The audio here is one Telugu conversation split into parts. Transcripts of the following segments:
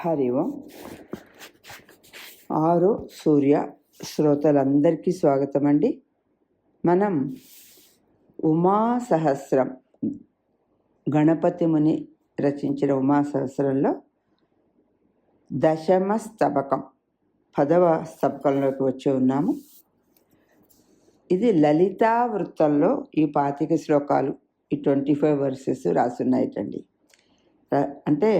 హరి ఓం. 6 సూర్య శ్రోతలందరికీ స్వాగతం అండి. మనం ఉమా సహస్రం, గణపతి ముని రచించిన ఉమా సహస్రంలో దశమ స్తబకం 10వ స్తబకంలోకి వచ్చి ఉన్నాము. ఇది లలితా వృత్తంలో ఈ 25 శ్లోకాలు, ఈ 25 వర్సెస్ రాసున్నాయిటండి. అంటే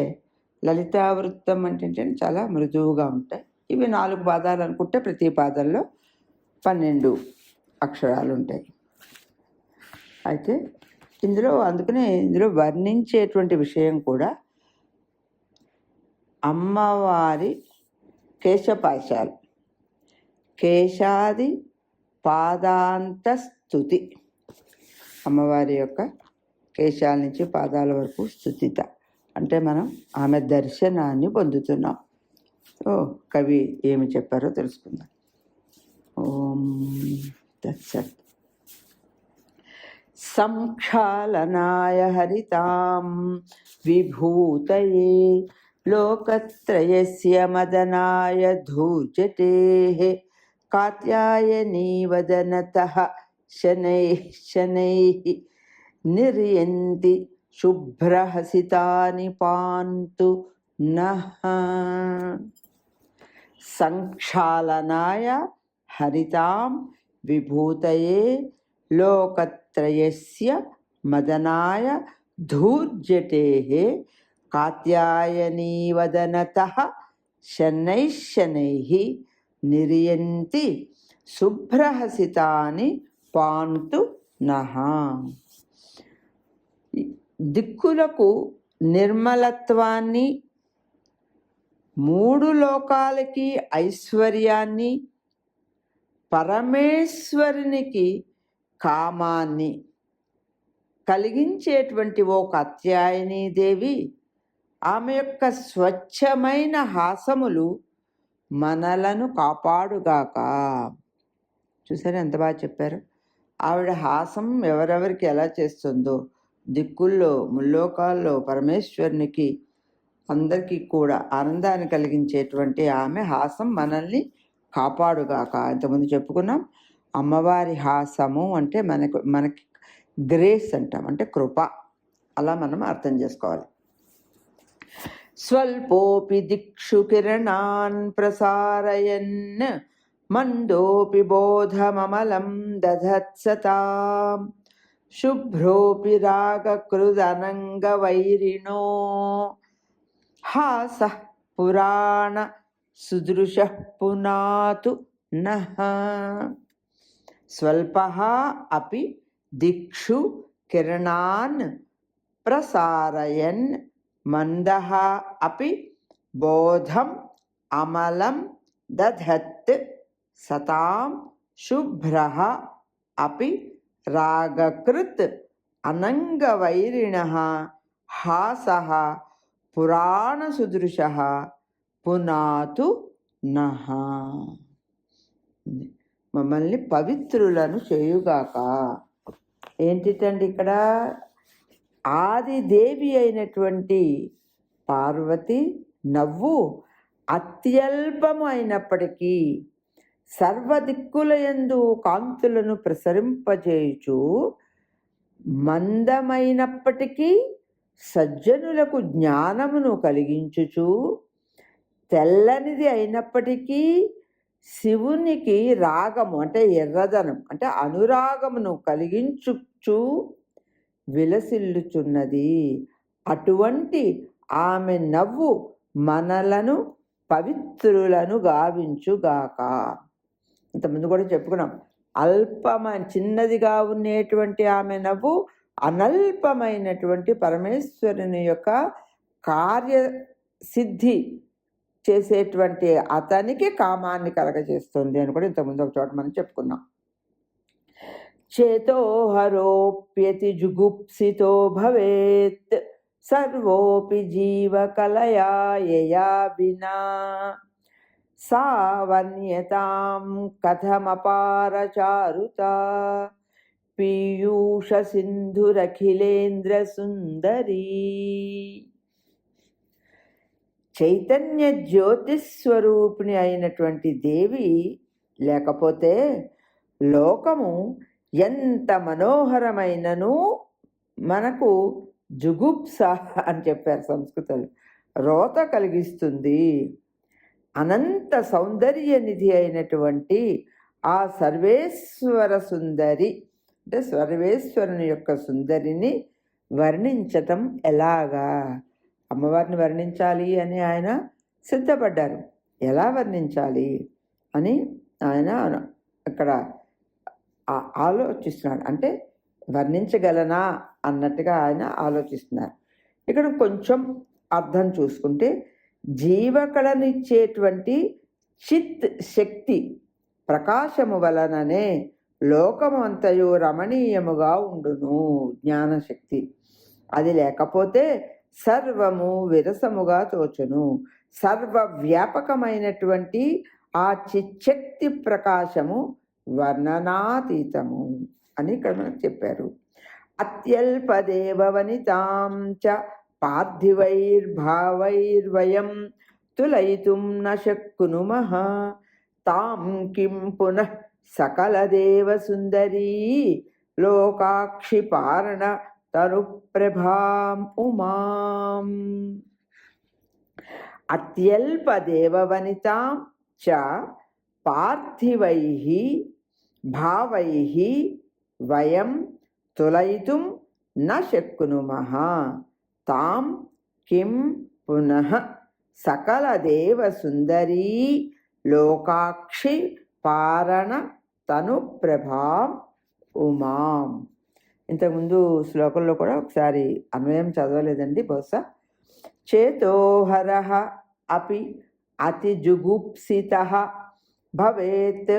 లలితావృత్తం అంటే చాలా మృదువుగా ఉంటాయి. ఇవి 4 పాదాలు అనుకుంటే ప్రతి పాదంలో 12 అక్షరాలు ఉంటాయి. అయితే అందుకనే ఇందులో వర్ణించేటువంటి విషయం కూడా అమ్మవారి కేశపాశాలు, కేశాది పాదాంత స్తుతి, అమ్మవారి యొక్క కేశాల నుంచి పాదాల వరకు స్తుతిత అంటే మనం ఆమె దర్శనాన్ని పొందుతున్నాం. కవి ఏమి చెప్పారో తెలుసుకుందాం. ఓం తత్సత్. సంక్షాళనాయ హరితాం విభూతయే లోకత్రయస్య మదనాయ ధూర్జటేః కాత్యాయనీ వదనతః శనైః శనైః నిర్యంతి శుభ్రహసితాని పాంతు నః. సంక్షాళనాయ హరితాం విభూతయే లోకత్రయస్య మదనాయ ధూర్జటేః కాత్యాయనీ వదనతః శనైః శనైః నిర్యంతి శుభ్రహసితాని పాంతు నః. దిక్కులకు నిర్మలత్వాన్ని, 3 లోకాలకి ఐశ్వర్యాన్ని, పరమేశ్వరునికి కామాన్ని కలిగించేటువంటి ఓ కాత్యాయనీ దేవి, ఆమె యొక్క స్వచ్ఛమైన హాసములు మనలను కాపాడుగాక. చూసారా ఎంత బాగా చెప్పారు. ఆవిడ హాసం ఎవరెవరికి ఎలా చేస్తుందో, దిక్కుల్లో ముల్లోకాల్లో పరమేశ్వరునికి అందరికీ కూడా ఆనందాన్ని కలిగించేటువంటి ఆమె హాసం మనల్ని కాపాడుగాక. ఇంతకుముందు చెప్పుకున్నాం, అమ్మవారి హాసము అంటే మనకి గ్రేస్ అంటాం, అంటే కృప. అలా మనం అర్థం చేసుకోవాలి. స్వల్పోపి దిక్షు కిరణాన్ ప్రసారయన్ మందోపి బోధమమలం దధత్సతాం శుభ్రోపి రాగకృదనంగవైరిణో హాసః పురాణ సుదృశః పునాతు నః. స్వల్పః అపి దిక్షు కిరణాన్ ప్రసారయన్ మందః అపి బోధం అమలం దధత్ సతాం శుభ్రః అపి రాగకృత్ అనంగవైరిణః హాసః పురాణ సుదృశః పునాతు నః. మమ్మల్ని పవిత్రులను చేయుగాక. ఏంటిటండి ఇక్కడ? ఆదిదేవి అయినటువంటి పార్వతి నవ్వు అత్యల్పము అయినప్పటికీ సర్వదిక్కులయందు కాంతులను ప్రసరింపజేయుచు, మందమైనప్పటికీ సజ్జనులకు జ్ఞానమును కలిగించుచు, తెల్లనిది అయినప్పటికీ శివునికి రాగము అంటే ఎర్రదనం అంటే అనురాగమును కలిగించుచు విలసిల్లుచున్నది. అటువంటి ఆమె నవ్వు మనలను పవిత్రులను గావించుగాక. ఇంతకుముందు కూడా చెప్పుకున్నాం, చిన్నదిగా ఉండేటువంటి ఆమె నవ్వు అనల్పమైనటువంటి పరమేశ్వరుని యొక్క కార్యసిద్ధి చేసేటువంటి అతనికి కామాన్ని కలగజేస్తుంది అని కూడా ఇంతకుముందు ఒక చోట మనం చెప్పుకున్నాం. చేతోహరోప్యతి జుగుప్సితో భవేత్ సర్వోపి జీవకలయా యయా వినా సావన్యతాం కథమపారచారుతా పీయూష సింధురఖిలేంద్ర సుందరీ. చైతన్య జ్యోతిస్వరూపిణి అయినటువంటి దేవి లేకపోతే లోకము ఎంత మనోహరమైనను మనకు జుగుప్స అని చెప్పారు సంస్కృతంలో, రోత కలిగిస్తుంది. అనంత సౌందర్య నిధి అయినటువంటి ఆ సర్వేశ్వర సుందరి అంటే సర్వేశ్వరుని యొక్క సుందరిని వర్ణించటం ఎలాగా? అమ్మవారిని వర్ణించాలి అని ఆయన సిద్ధపడ్డారు. ఎలా వర్ణించాలి అని ఆయన అక్కడ ఆలోచిస్తున్నాడు. అంటే వర్ణించగలనా అన్నట్టుగా ఆయన ఆలోచిస్తున్నారు. ఇక్కడ కొంచెం అర్థం చూసుకుంటే, జీవకళనిచ్చేటువంటి చిత్ శక్తి ప్రకాశము వలననే లోకము అంతయు రమణీయముగా ఉండును. జ్ఞానశక్తి అది లేకపోతే సర్వము విరసముగా తోచును. సర్వవ్యాపకమైనటువంటి ఆ చిచ్చక్తి ప్రకాశము వర్ణనాతీతము అని ఇక్కడ మనకు చెప్పారు. అత్యల్పదేవవనితాం చ పార్థివైర్భావైర్వయం తులయితుం న శక్కునుమః తాం కిం పునః సకలదేవ సుందరీ లోకాక్షి పారణ తనుప్రభాం ఉమాం. అత్యల్పదేవవనితాం చ పార్థివైః భావైః వయం తులయితుం న శక్కునుమః తాం కిం పునః సకలదేవ సుందరీ లోకాక్షి పారణ తను ప్రభాం ఉమాం. ఇంతకుముందు శ్లోకంలో కూడా ఒకసారి అన్వయం చదవలేదండి బహుశా. చేతోహరః అపి అతి జుగుప్సితః భవేత్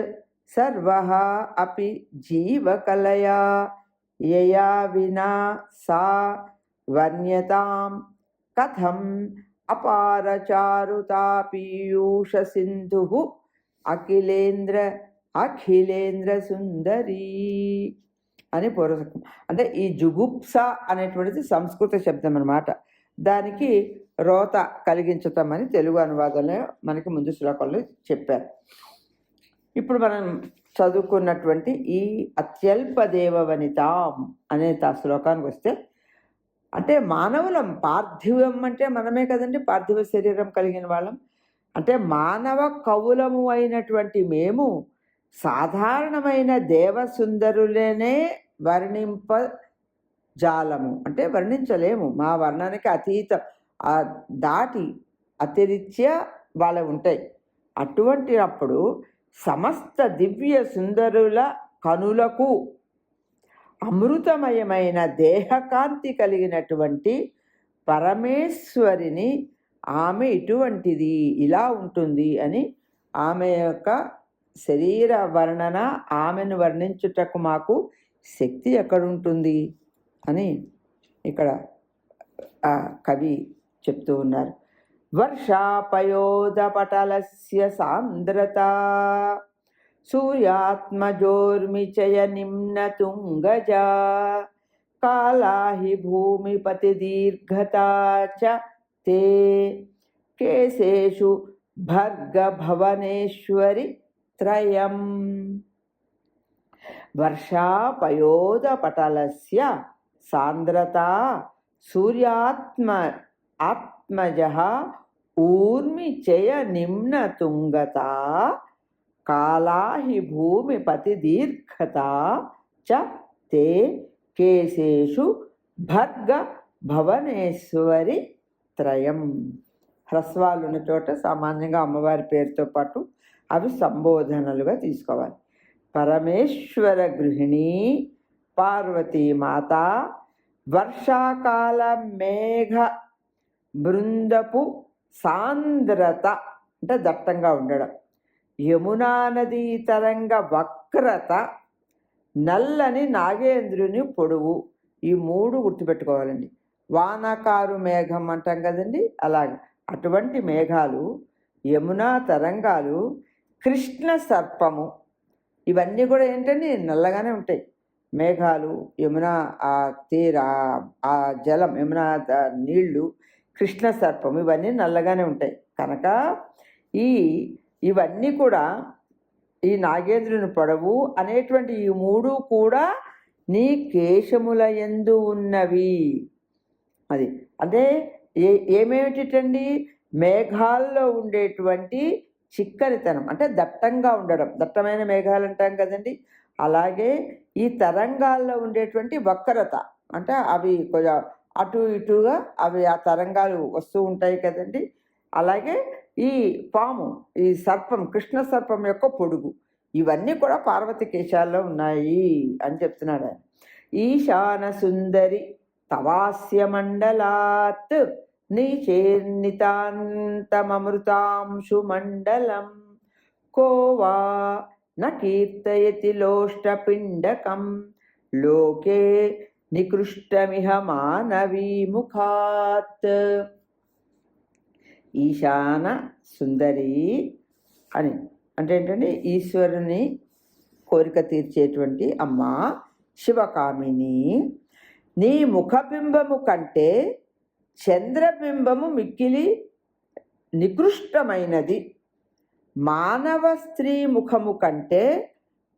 సర్వః అపి జీవకలయా యయా వినా సా వర్ణ్యతాం కథం అపారచారుతాపీయూష సింధుః అఖిలేంద్ర సుందరీ అని పూర్వకం. అంటే ఈ జుగుప్స అనేటువంటిది సంస్కృత శబ్దం అన్నమాట. దానికి రోత కలిగించటం అని తెలుగు అనువాదంలో మనకి ముందు శ్లోకంలో చెప్పారు. ఇప్పుడు మనం చదువుకున్నటువంటి ఈ అత్యల్పదేవవనితాం అనే శ్లోకానికి వస్తే, అంటే మానవులం, పార్థివం అంటే మనమే కదండి, పార్థివ శరీరం కలిగిన వాళ్ళం. అంటే మానవ కవులము అయినటువంటి మేము సాధారణమైన దేవసుందరులనే వర్ణింపజాలము, అంటే వర్ణించలేము. మా వర్ణనకి అతీతం, దాటి అతిరిత్యా వాళ్ళ ఉంటాయి. అటువంటి అప్పుడు సమస్త దివ్య సుందరుల కనులకు అమృతమయమైన దేహకాంతి కలిగినటువంటి పరమేశ్వరిని, ఆమె ఇటువంటిది, ఇలా ఉంటుంది అని ఆమె యొక్క శరీర వర్ణన, ఆమెను వర్ణించుటకు మాకు శక్తి ఎక్కడుంటుంది అని ఇక్కడ కవి చెప్తూ ఉన్నారు. వర్షాపయోదపటలస్య సాంద్రత సూర్యాత్మజోర్మిచయ నిమ్న తుంగజా కాళాహి భూమిపతి దీర్ఘతా చ తే కేశేషు భర్గభవనేశ్వరి త్రయం. వర్షాపయోదపటలస్య సాంద్రత సూర్యాత్మజః ఊర్మిచయ నిమ్న తుంగతా కాళాహి భూమిపతి దీర్ఘతా చ తే కేశేషు భర్గ భవనేశ్వరి త్రయం. హ్రస్వాలు ఉన్న చోట సామాన్యంగా అమ్మవారి పేరుతో పాటు అవి సంబోధనలుగా తీసుకోవాలి. పరమేశ్వర గృహిణి పార్వతీమాత, వర్షాకాల మేఘ బృందపు సాంద్రత అంటే దట్టంగా ఉండడం, యమునా నదీ తరంగ వక్రత, నల్లని నాగేంద్రుని పొడవు, ఈ మూడు గుర్తుపెట్టుకోవాలండి. వానకారు మేఘం అంటాం కదండి, అలాగే అటువంటి మేఘాలు, యమునా తరంగాలు, కృష్ణ సర్పము, ఇవన్నీ కూడా ఏంటండి నల్లగానే ఉంటాయి. మేఘాలు, యమునా ఆ తీర, ఆ జలం, యమునా నీళ్లు, కృష్ణ సర్పం, ఇవన్నీ నల్లగానే ఉంటాయి కనుక ఇవన్నీ కూడా ఈ నాగేంద్రుని పొడవు అనేటువంటి ఈ మూడు కూడా నీ కేశముల యందు ఉన్నవి. అది అంటే ఏమేమిటండి? మేఘాల్లో ఉండేటువంటి చిక్కనితనం, అంటే దట్టంగా ఉండడం, దట్టమైన మేఘాలు అంటాం కదండి. అలాగే ఈ తరంగాల్లో ఉండేటువంటి వక్రత, అంటే అవి కొంచెం అటు ఇటుగా అవి ఆ తరంగాలు వస్తూ ఉంటాయి కదండి. అలాగే ఈ పాము, ఈ సర్పం, కృష్ణ సర్పం యొక్క పొడుగు, ఇవన్నీ కూడా పార్వతి కేశాల్లో ఉన్నాయి అని చెప్తున్నాడు ఆయన. ఈశాన సుందరి తవాస్య మండలాత్ నీచేర్నితాంతమృతాంశు మండలం కోవా న కీర్తయతి లోష్టపిండకం లోకే నికృష్టమిహ మానవీముఖాత్. ఈశాన సుందరి అని అంటే ఏంటంటే ఈశ్వరుని కోరిక తీర్చేటువంటి అమ్మ శివకామిని, నీ ముఖబింబము కంటే చంద్రబింబము మిక్కిలి నికృష్టమైనది, మానవ స్త్రీ ముఖము కంటే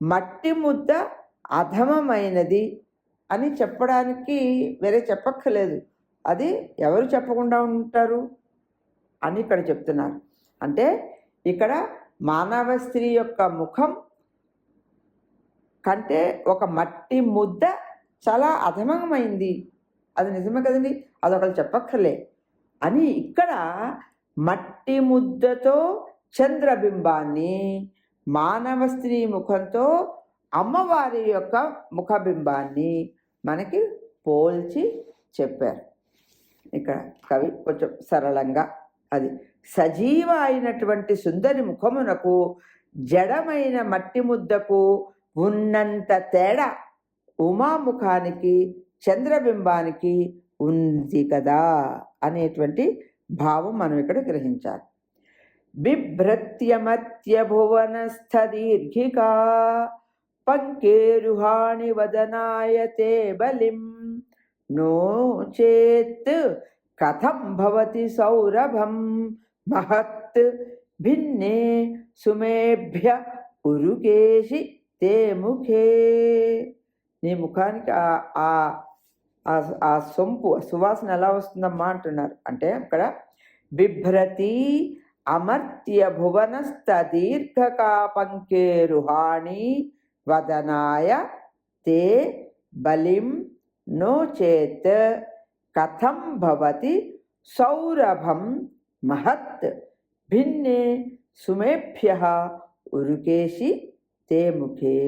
మట్టి ముద్ద అధమమైనది అని చెప్పడానికి వేరే చెప్పక్కర్లేదు. అది ఎవరు చెప్పకుండా ఉంటారు అని ఇక్కడ చెప్తున్నారు. అంటే ఇక్కడ మానవ స్త్రీ యొక్క ముఖం కంటే ఒక మట్టి ముద్ద చాలా అధమమైంది, అది నిజమే కదండి, అదొకరు చెప్పక్కర్లే అని ఇక్కడ మట్టి ముద్దతో చంద్రబింబాన్ని, మానవ స్త్రీ ముఖంతో అమ్మవారి యొక్క ముఖబింబాన్ని మనకి పోల్చి చెప్పారు. ఇక్కడ కవి కొంచెం సరళంగా అది సజీవ అయినటువంటి సుందరి ముఖమునకు జడమైన మట్టి ముద్దకు ఉన్నంత తేడా ఉమాముఖానికి చంద్రబింబానికి ఉంది కదా అనేటువంటి భావం మనం ఇక్కడ గ్రహించాలి. బిభ్రత్యమత్య భువనస్థదీర్ఘికా పంకేరుహాణి వదనాయతే బలిం నో చేత్ కథం భవతి సౌరభం మహత్ భిన్నే సుమేభ్య ఉరుకేశి తే ముఖే. నీ ముఖానికి ఆ సొంపు, సువాసన ఎలా వస్తుందమ్మా అంటున్నారు. అంటే అక్కడ బిభ్రతి అమర్త్య భువనస్థ దీర్ఘకా పంకేరుహాణి వదనాయ తే బలిం నో చేత్ కథం భవతి సౌరభం మహత్ భిన్నే సుమేభ్య ఉరుకేశి తే ముఖే.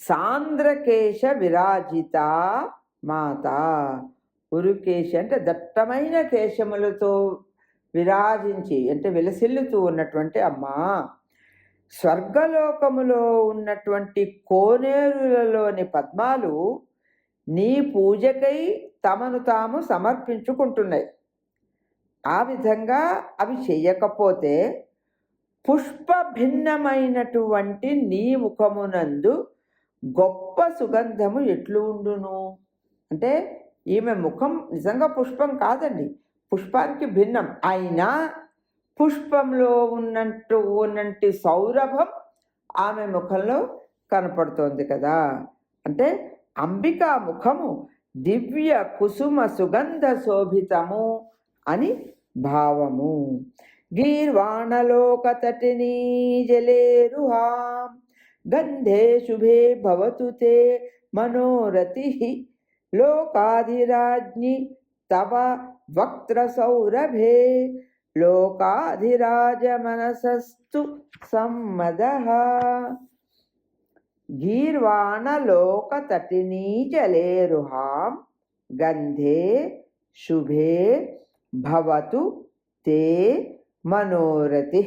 సాంద్రకేశ విరాజిత మాత. ఉరుకేశి అంటే దట్టమైన కేశములతో విరాజించి అంటే విలసిల్లుతూ ఉన్నటువంటి అమ్మ. స్వర్గలోకములో ఉన్నటువంటి కోనేరులలోని పద్మాలు నీ పూజకై తమను తాము సమర్పించుకుంటున్నాయి. ఆ విధంగా అవి చెయ్యకపోతే పుష్ప భిన్నమైనటువంటి నీ ముఖమునందు గొప్ప సుగంధము ఎట్లు ఉండును. అంటే ఈమె ముఖం నిజంగా పుష్పం కాదండి, పుష్పానికి భిన్నం అయినా పుష్పంలో ఉన్నట్టు సౌరభం ఆమె ముఖంలో కనపడుతోంది కదా. అంటే అంబికా ముఖము దివ్య కుసుమ సుగంధ శోభితము అని భావము. గీర్వాణలోకతటినీ జలేరుహాం గంధే శుభే భవతు తే మనోరతి లోకాధిరాజ్ఞి తవ వక్త్ర సౌరభే లోకాధిరాజ మనసస్తు సమ్మదః. గీర్వాణలోకతటినీ జలేరుహాం గంధే శుభే భవతు తే మనోరతి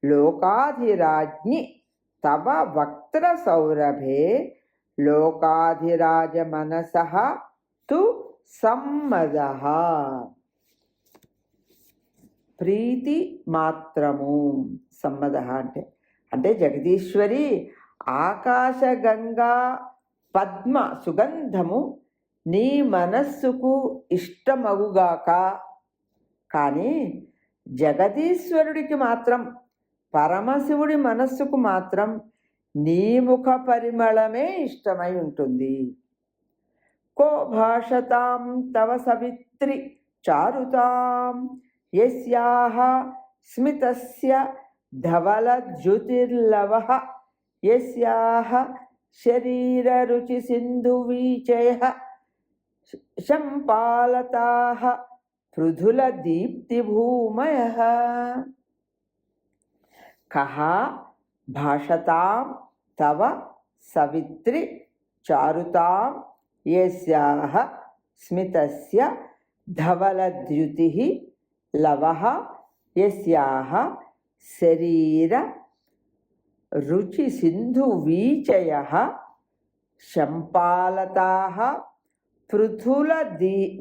లోకాధిరాజ్ఞి తవ వక్త్ర సౌరభే లోకాధిరాజ మనసః తు సమ్మదః. ప్రీతి మాత్రము సమ్మదః అంటే అంటే జగదీశ్వరి ఆకాశగంగా పద్మ సుగంధము నీ మనస్సుకు ఇష్టమగుగాక. కానీ జగదీశ్వరుడికి మాత్రం, పరమశివుడి మనస్సుకు మాత్రం నీ ముఖ పరిమళమే ఇష్టమై ఉంటుంది. కో భాషతాం తవ సవిత్రి చారుతాం యస్యాః స్మితస్య ధవలద్యుతిర్లవః యస్యాః శరీరరుచి సింధువీచయః శంపాలతాః పృథుల దీప్తిభూమయః. కః భాషతాం తవ సవిత్రి చారుతాం యస్యాః స్మితస్య ధవలద్యుతిః లవః యస్యాః శరీర రుచి సింధువీచయః శంపాలతాః పృథుల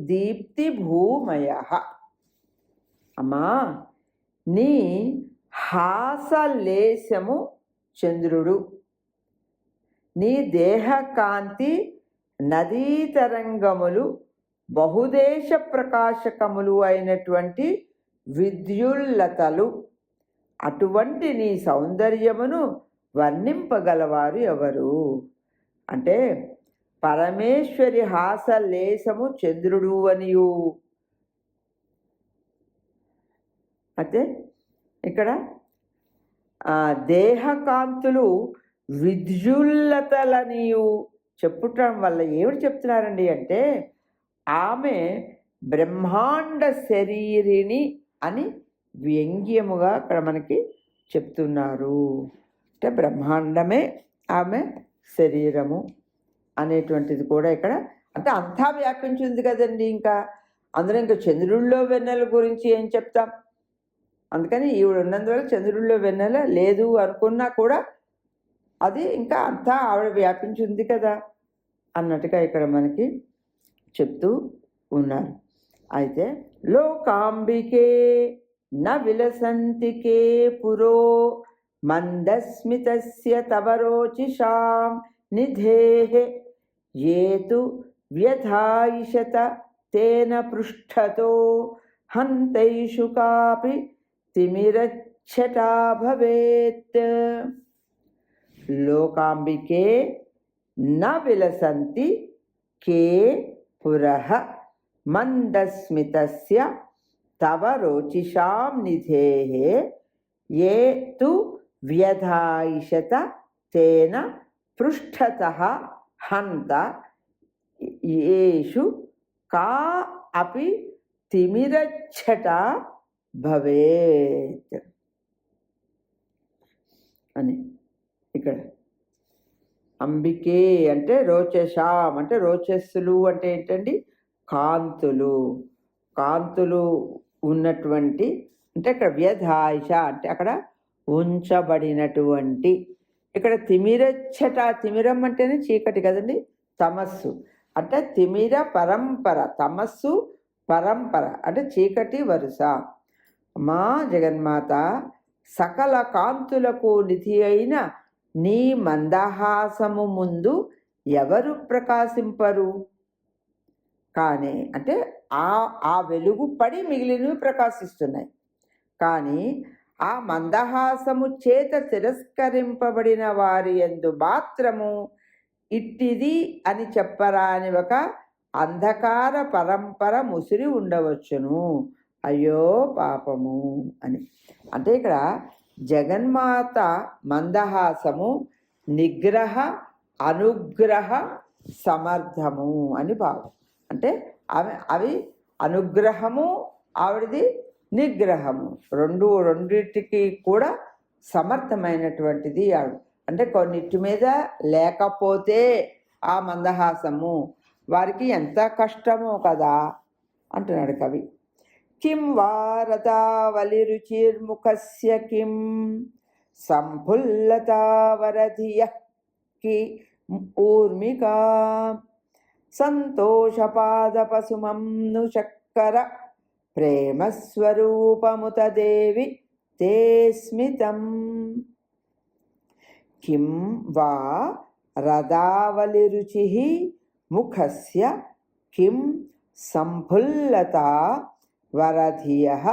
దీప్తిభూమయః. అమ్మా, నీ హాసలేశము చంద్రుడు, నీ దేహకాంతి నదీతరంగములు బహుదేశ ప్రకాశకములు అయినటువంటి విద్యుల్లతలు. అటువంటి నీ సౌందర్యమును వర్ణింపగలవారు ఎవరు అంటే పరమేశ్వరి హాసలేశము చంద్రుడు అనియు. అయితే ఇక్కడ దేహకాంతులు విద్యుల్లతలనియు చెప్పుటం వల్ల ఏమిటి చెప్తున్నారండి అంటే ఆమె బ్రహ్మాండ శరీరిణి అని వ్యంగ్యముగా ఇక్కడ మనకి చెప్తున్నారు. అంటే బ్రహ్మాండమే ఆమె శరీరము అనేటువంటిది కూడా ఇక్కడ అంటే అంతా వ్యాపించింది కదండి. ఇంకా అందులో ఇంకా చంద్రుల్లో వెన్నెల గురించి ఏం చెప్తాం. అందుకని ఈవిడ ఉన్నందువల్ల చంద్రుల్లో వెన్నెల లేదు అనుకున్నా కూడా అది ఇంకా అంతా ఆవిడ వ్యాపించింది కదా అన్నట్టుగా ఇక్కడ మనకి చెప్తూ ఉన్నారు. అయితే లోకాంబికే న విలసంతికే పురో మందస్మితస్య తవ రోచిషాం నిధేః ఏతు వ్యథాయిషత తేన పృష్ఠతో హంతైషు కాపి తిమిరచ్చటా భవేత్. లోకాంబికే న విలసంతి కే పురః మందస్మితస్య తవ రోచిషాం నిధేః ఏ తు వ్యథాయిషత తేన పృష్ఠతః హంత యేషు కా అపి తిమిరచ్చట భవేత్ అని ఇక్కడ అంబికే అంటే రోచషాం అంటే రోచస్సులు అంటే ఏంటండి కాంతులు, కాంతులు ఉన్నటువంటి అంటే ఇక్కడ వ్యధాయిష అంటే అక్కడ ఉంచబడినటువంటి. ఇక్కడ తిమిరచ్చట, తిమిరం అంటేనే చీకటి కదండి, తమస్సు అంటే తిమిర పరంపర, తమస్సు పరంపర అంటే చీకటి వరుస. మా జగన్మాత సకల కాంతులకు నిధి అయిన నీ మందహాసము ముందు ఎవరు ప్రకాశింపరు. కానీ అంటే ఆ వెలుగు పడి మిగిలినవి ప్రకాశిస్తున్నాయి. కానీ ఆ మందహాసము చేత తిరస్కరింపబడిన వారి యందు మాత్రము ఇట్టిది అని చెప్పరాని ఒక అంధకార పరంపర ముసిరి ఉండవచ్చును. అయ్యో పాపము అని. అంటే ఇక్కడ జగన్మాత మందహాసము నిగ్రహ అనుగ్రహ సమర్థము అని భావం. అంటే అవి అనుగ్రహము ఆవిడది నిగ్రహము రెండింటికి కూడా సమర్థమైనటువంటిది ఆవిడ. అంటే కొన్నిటి మీద లేకపోతే ఆ మందహాసము వారికి ఎంత కష్టమో కదా అంటున్నాడు కవి. కిం వారతావలిరుచిర్ముఖస్య కిం సంఫుల్లతావరధియః కి ఊర్మికా సంతోషపాదపసుమం ను చక్కర ప్రేమస్వరూపముత దేవి తే స్మితం. కిం వా రదావలిరుచి ముఖస్య కిం సంఫుల్లతా వరధియః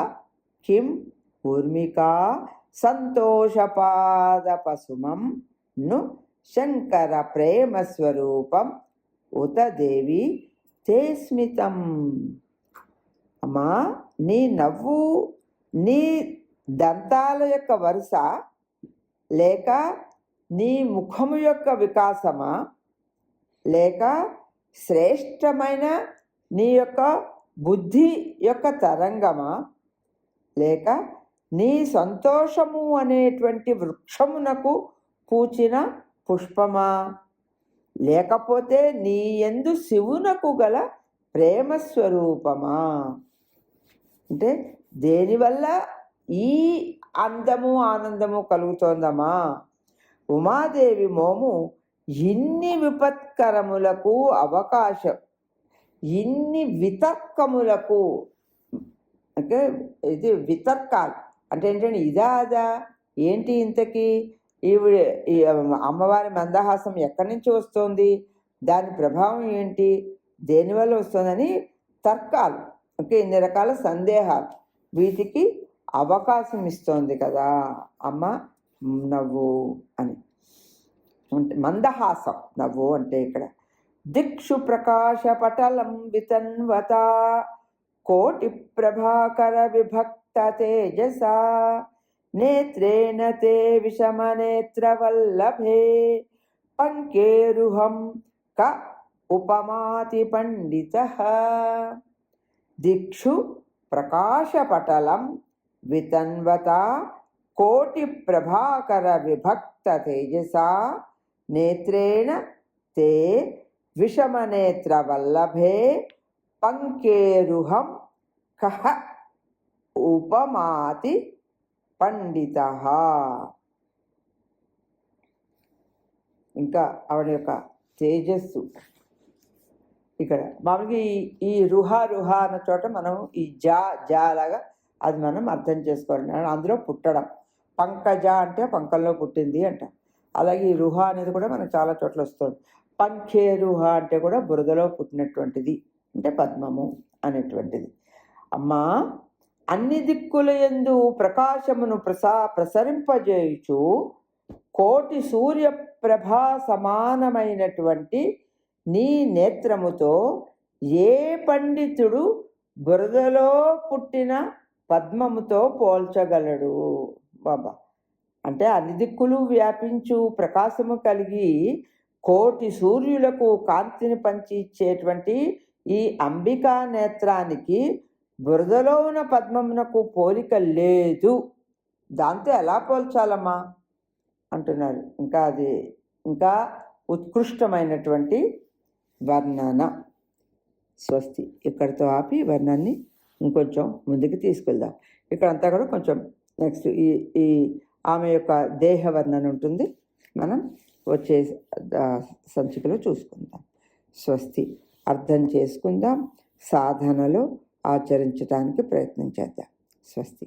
కిం ఊర్మికా సంతోషపాదపసుమం ను శంకర ప్రేమస్వరూపం ఉత దేవి తే స్మితం. అమ్మా, నీ నవ్వు నీ దంతాల యొక్క వరుస లేక నీ ముఖము యొక్క వికాసమా లేక శ్రేష్టమైన నీ యొక్క బుద్ధి యొక్క తరంగమా లేక నీ సంతోషము అనేటువంటి వృక్షమునకు పూచిన పుష్పమా లేకపోతే నీ యందు శివునకు గల ప్రేమస్వరూపమా? అంటే దేనివల్ల ఈ అందము ఆనందము కలుగుతోందమ్మా? ఉమాదేవి మోము ఇన్ని విపత్కరములకు అవకాశం, ఇన్ని వితర్కములకు, అంటే ఇది వితర్కాలు అంటే ఏంటంటే ఇదా అదా ఏంటి ఇంతకీ ఈవిడ ఈ అమ్మవారి మందహాసం ఎక్కడి నుంచి వస్తుంది, దాని ప్రభావం ఏంటి, దేనివల్ల వస్తుందని తర్కాలు, ఓకే, ఇన్ని రకాల సందేహాలు, వీటికి అవకాశం ఇస్తోంది కదా అమ్మ నవ్వు అని. మందహాసం నవ్వు అంటే ఇక్కడ దిక్షు ప్రకాశ పటలం వితన్వత కోటి ప్రభాకర విభక్త తేజసా నేత్రేణ తే విషమనేత్రవల్లభే పంకేరుహం క ఉపమాతి పండితః. దిక్షు ప్రకాశపటలం వితన్వత కోటి ప్రభాకర విభక్త తేజసా నేత్రేణ తే విషమనేత్రవల్లభే పంకేరుహం కః ఉపమాతి పండితః. ఇంకా ఆవిడ యొక్క తేజస్సు ఇక్కడ మామూలుగా ఈ రుహ అన్న చోట మనం ఈ జా లాగా అది మనం అర్థం చేసుకోవాలి. అందులో పుట్టడం, పంకజ అంటే పంకంలో పుట్టింది అంట. అలాగే ఈ రుహ అనేది కూడా మనకు చాలా చోట్ల వస్తుంది. పంఖే రుహ అంటే కూడా బురదలో పుట్టినటువంటిది, అంటే పద్మము అనేటువంటిది. అమ్మా, అన్ని దిక్కుల యందు ప్రకాశమును ప్రసరింపజేయుచు కోటి సూర్యప్రభా సమానమైనటువంటి నీ నేత్రముతో ఏ పండితుడు బురదలో పుట్టిన పద్మముతో పోల్చగలడు బాబా? అంటే అన్ని దిక్కులు వ్యాపించు ప్రకాశము కలిగి కోటి సూర్యులకు కాంతిని పంచి ఇచ్చేటువంటి ఈ అంబికా నేత్రానికి బురదలో ఉన్న పద్మమునకు పోలిక లేదు, దాంతో ఎలా పోల్చాలమ్మా అంటున్నారు. ఇంకా అది ఇంకా ఉత్కృష్టమైనటువంటి వర్ణన. స్వస్తి. ఇక్కడితో ఆపి వర్ణాన్ని ఇంకొంచెం ముందుకు తీసుకెళ్దాం. ఇక్కడంతా కూడా కొంచెం నెక్స్ట్ ఈ ఆమె యొక్క దేహ వర్ణన ఉంటుంది, మనం వచ్చే సంచికలో చూసుకుందాం. స్వస్తి. అర్థం చేసుకుందాం, సాధనలో ఆచరించడానికి ప్రయత్నం చేద్దాం. స్వస్తి.